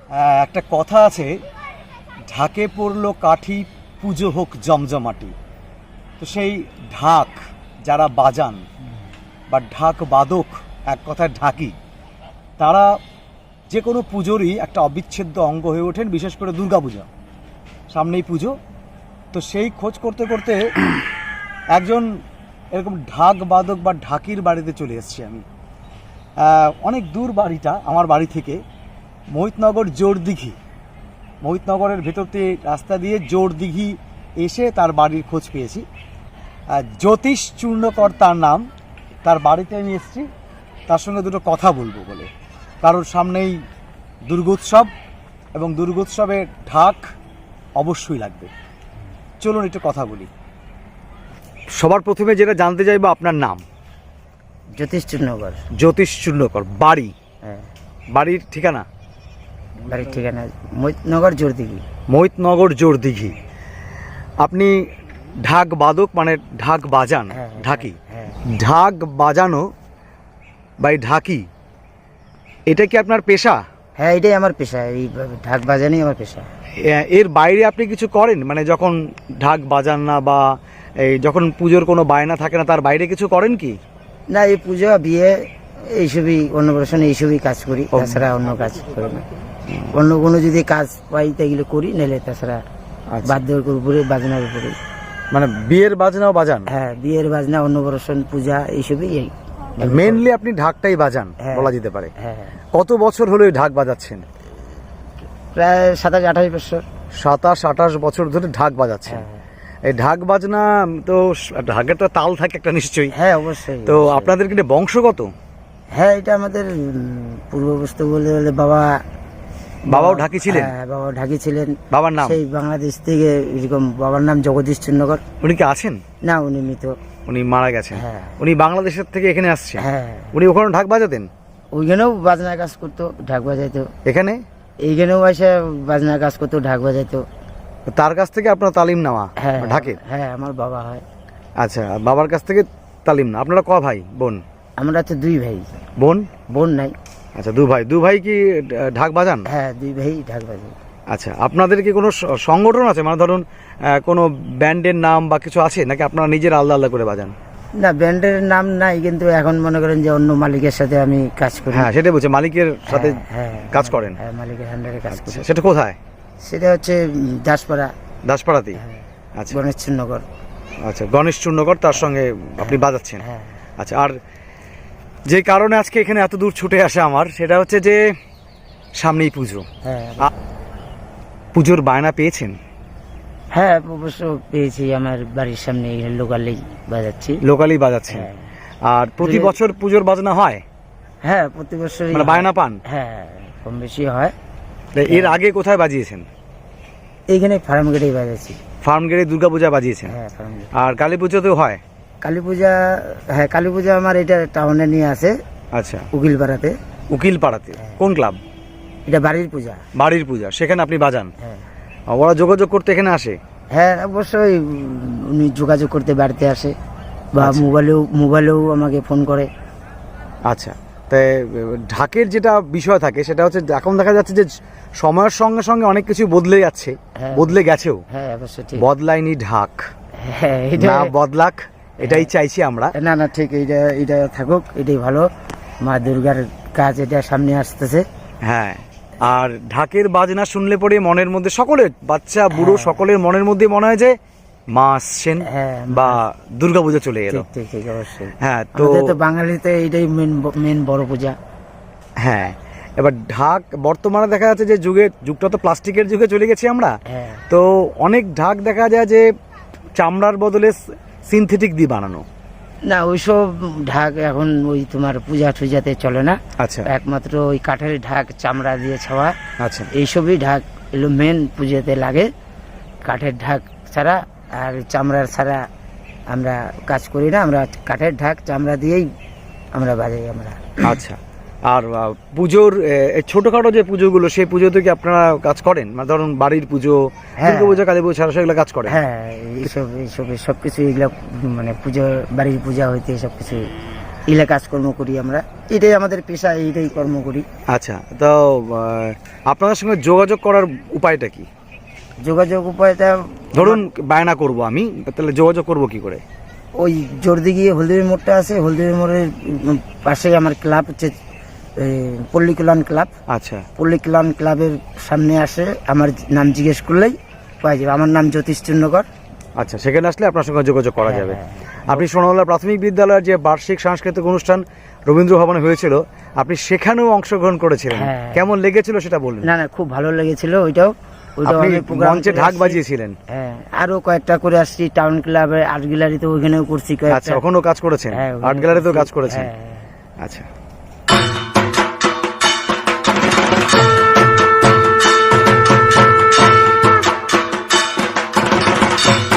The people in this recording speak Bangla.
একটা কথা আছে, ঢাকে পড়লো কাঠি, পুজো হোক জমজমাটি। তো সেই ঢাক যারা বাজান বা ঢাক বাদক, এক কথায় ঢাকি, তারা যে কোনো পুজোরই একটা অবিচ্ছেদ্য অঙ্গ হয়ে ওঠেন, বিশেষ করে দুর্গাপূজা সামনেই পুজো। তো সেই খোঁজ করতে করতে একজন এরকম ঢাক বাদক বা ঢাকির বাড়িতে চলে এসেছি আমি। অনেক দূর বাড়িটা আমার বাড়ি থেকে, মোহিতনগর জোরদিঘি, মোহিতনগরের ভেতর দিয়ে রাস্তা দিয়ে জোরদিঘি এসে তার বাড়ির খোঁজ পেয়েছি। জ্যোতিষ চূর্ণকর তার নাম। তার বাড়িতে আমি এসেছি তার সঙ্গে দুটো কথা বলবো বলে, কারণ সামনেই দুর্গোৎসব এবং দুর্গোৎসবে ঢাক অবশ্যই লাগবে। চলুন একটু কথা বলি। সবার প্রথমে যেটা জানতে চাইবো, আপনার নাম? জ্যোতিষ চূর্ণকর। জ্যোতিষ চূর্ণকর। বাড়ি? হ্যাঁ। বাড়ির ঠিকানা? বাড়ির ঠিকানা মোহিতনগর জোরদিঘি। মোহিতনগর জোরদিঘি। আপনি ঢাক বাদক, মানে ঢাক বাজান? হ্যাঁ, ঢাকি? হ্যাঁ। ঢাক বাজানো বা ঢাকি, এটা কি আপনার পেশা? হ্যাঁ, এটাই আমার পেশা, এই ঢাক বাজানোই আমার পেশা। এর বাইরে আপনি কিছু করেন, মানে যখন ঢাক বাজান না বা এই যখন পুজোর কোনো বায়না থাকে না, তার বাইরে কিছু করেন কি? না, এই পুজো, বিয়ে, এইসবই, অন্নপ্রাশন, এইসবই কাজ করি, তাছাড়া অন্য কাজ করি না। অন্য কোনো যদি কাজ পাই তাইগুলো করি, নাহলে তাছাড়া বাদ্যের উপরে, বাজনার উপরে। মানে বিয়ের বাজনাও বাজান? হ্যাঁ, বিয়ের বাজনা, অন্নপ্রাশন, পূজা, এইসবই। এই মেনলি আপনি ঢাকটাই বাজান বলা যেতে পারে। হ্যাঁ। কত বছর হলো এই ঢাক বাজাচ্ছেন? প্রায় 27-28 বছর। 27-28 বছর ধরে ঢাক বাজাচ্ছেন। এই ঢাক বাজনা তো, ঢাকের তো তাল থাকে একটা নিশ্চয়ই। হ্যাঁ, অবশ্যই। তো আপনাদের কিন্তু বংশগত? হ্যাঁ, এটা আমাদের পূর্বপুরুষ বলতে গেলে বাবাও ঢাকি ছিলেন? হ্যাঁ, বাবা ঢাকি ছিলেন। বাবার নাম? সেই বাংলাদেশ থেকে এরকম, বাবার নাম জগদীশ চূর্ণকর। উনি কি আছেন? না, উনি মৃত। উনি মারা গেছেন? হ্যাঁ। উনি বাংলাদেশের থেকে এখানে আসছেন? হ্যাঁ। উনি ওখানে ঢাক বাজাতেন? ওইখানেও বাজনা কাজ করতো, ঢাক বাজাইতো। এখানে? এইখানেও এসে বাজনা কাজ করতো, ঢাক বাজাইতো। তার কাছ থেকে আপনার তালিম নেওয়া? হ্যাঁ, ঢাকের? হ্যাঁ, আমার বাবা হয়। আচ্ছা, বাবার কাছ থেকে তালিম না। আপনারা ক ভাই বোন? আমরা তো 2 ভাই। বোন? বোন নাই। আচ্ছা, 2 ভাই। 2 ভাই কি ঢাক বাজান? হ্যাঁ, 2 ভাই ঢাক বাজাই। আচ্ছা, আপনাদের কি কোনো সংগঠন আছে, মানে ধরুন কোনো ব্যান্ডের নাম বা কিছু আছে, নাকি আপনারা নিজের আলাদা আলাদা করে বাজান? না, ব্যান্ডের নাম নাই, কিন্তু এখন মনে করেন যে অন্য মালিকের সাথে আমি কাজ করি। হ্যাঁ, সেটাই বলছি, মালিকের সাথে হ্যাঁ, কাজ করেন? হ্যাঁ, মালিকের আন্ডারে কাজ করি। সেটা কোথায়? সেটা হচ্ছে দাসপাড়া। দাসপাড়াতেই? আচ্ছা। গণেশ চূর্ণকর। আচ্ছা, গণেশ চূর্ণকর, তার সঙ্গে আপনি বাজাচ্ছেন? হ্যাঁ। আচ্ছা, আর যে কারণে আজকে এখানে এত দূর ছুটে আসা আমার, সেটা হচ্ছে যে সামনেই পুজো। হ্যাঁ। পুজোর বায়না পেয়েছেন? হ্যাঁ, অবশ্য পেয়েছি। আমার বাড়ির সামনে লোকালেই বাজাচ্ছি। লোকালি বাজাচ্ছেন? হ্যাঁ। আর প্রতি বছর পুজোর বাজনা হয়? হ্যাঁ, প্রতি বছর মানে বায়না পান? হ্যাঁ, কম বেশি হয়। এর আগে কোথায় বাজিয়েছেন? এইখানে ফার্ম গেটেই বাজাচ্ছি। ফার্ম গেটে দুর্গা পূজা বাজিয়েছেন? হ্যাঁ, ফার্ম গেট। আর কালী পুজোতেও হয়? কালী পূজা, হ্যাঁ, কালী পূজা আমার এটা টাউনে নিয়ে আছে। আচ্ছা, উকিলপাড়াতে। উকিলপাড়াতে? কোন ক্লাব? এটা বাড়ির পূজা। বাড়ির পূজা, সেখানে আপনি বাজান? হ্যাঁ। ওরা যোগাযোগ করতে এখানে আসে? হ্যাঁ, অবশ্যই। উনি যোগাযোগ করতে বাড়িতে আসে, বা মোবাইলেও আমাকে ফোন করে। আচ্ছা, তাই ঢাকের যেটা বিষয় থাকে সেটা হচ্ছে, এখন দেখা যাচ্ছে যে সময়ের সঙ্গে সঙ্গে অনেক কিছু বদলে যাচ্ছে, বদলে গেছেও। হ্যাঁ, অবশ্যই ঠিক। বদলায়নি ঢাক, হ্যাঁ, না বদলাক, এটাই চাইছি আমরা। না, না, ঠিক, এটা থাকুক, এটাই ভালো। মা দুর্গার কাজ এটা সামনে আসতেছে। হ্যাঁ, আর ঢাকের বাজনা শুনলে পরে মনের মধ্যে, সকলের, বাচ্চা বুড়ো সকলের মনের মধ্যে মনে হয় যে মা আসছেন বা দুর্গাপূজা চলে এলো। ঠিক, ঠিক, অবশ্যই। হ্যাঁ, তো বাঙালিতে এটাই মেন বড় পূজা। হ্যাঁ, এবার ঢাক বর্তমানে দেখা যাচ্ছে যে যুগটা তো প্লাস্টিকের যুগে চলে গেছি আমরা। তো অনেক ঢাক দেখা যায় যে চামড়ার বদলে সিনথেটিক দিয়ে বানানো। না, ওইসব ঢাক এখন ওই তোমার পূজা টুজাতে চলে না। আচ্ছা। একমাত্র ওই কাঠের ঢাক, চামড়া দিয়ে ছাওয়া। আচ্ছা। এইসবই ঢাক এলো মেন পুজোতে লাগে। কাঠের ঢাক ছাড়া আর চামড়ার ছাড়া আমরা কাজ করি না। আমরা কাঠের ঢাক, চামড়া দিয়েই আমরা বাজাই আমরা। আচ্ছা, আর পুজোর ছোটখাটো যে পুজোগুলো, সেই পুজোতে কি আপনারা কাজ করেন? মানে ধরুন বাড়ির পুজো, দুর্গা পুজো, কালী পুজো ছাড়া সেগুলো কাজ করেন? হ্যাঁ, সবকিছু এগুলো, মানে পুজো, বাড়ির পূজা হইতে সবকিছু এগুলা কাজকর্ম করি আমরা, এটাই আমাদের পেশা, এইটাই কর্ম করি। আচ্ছা, তো আপনাদের সঙ্গে যোগাযোগ করার উপায়টা কি? যোগাযোগ উপায়টা ধরুন বায়না করব আমি, তাহলে যোগাযোগ করব কি করে? ওই জোরদিঘি হলদিবাড়ি মোড়টা আছে, হলদিবাড়ি মোড়ের পাশেই আমার ক্লাব হচ্ছে পল্লী কল্যাণ ক্লাব। আচ্ছা, পল্লী কল্যাণ ক্লাবের সামনে আসে আমার নাম জিজ্ঞেস করলেই পাওয়া যাবে। আমার নাম জ্যোতিষ চন্দ্রকর। আচ্ছা, সেখানে আসলে আপনার সঙ্গে যোগাযোগ করা যাবে। হ্যাঁ। আপনি সোনামুল্লা প্রাথমিক বিদ্যালয়ের যে বার্ষিক সাংস্কৃতিক অনুষ্ঠান রবীন্দ্র ভবনে হয়েছিল, আপনি সেখানেও অংশগ্রহণ করেছিলেন, হ্যাঁ। কেমন লেগেছিল সেটা বলুন। না না, খুব ভালো লেগেছিল ওইটাও। আপনি আমি program মঞ্চে করে ঢাক আসছি। বাজিয়েছিলেন। হ্যাঁ, আরো কয়েকটা করে আসছি টাউন ক্লাবে, আর্ট গ্যালারিতে, ওইখানেও করছি আচ্ছা, কয়েকটা। ওখানেও কাজ করেছেন, হ্যাঁ, আর্ট গ্যালারিতেও কাজ করছি। করেছেন। হ্যাঁ। আচ্ছা।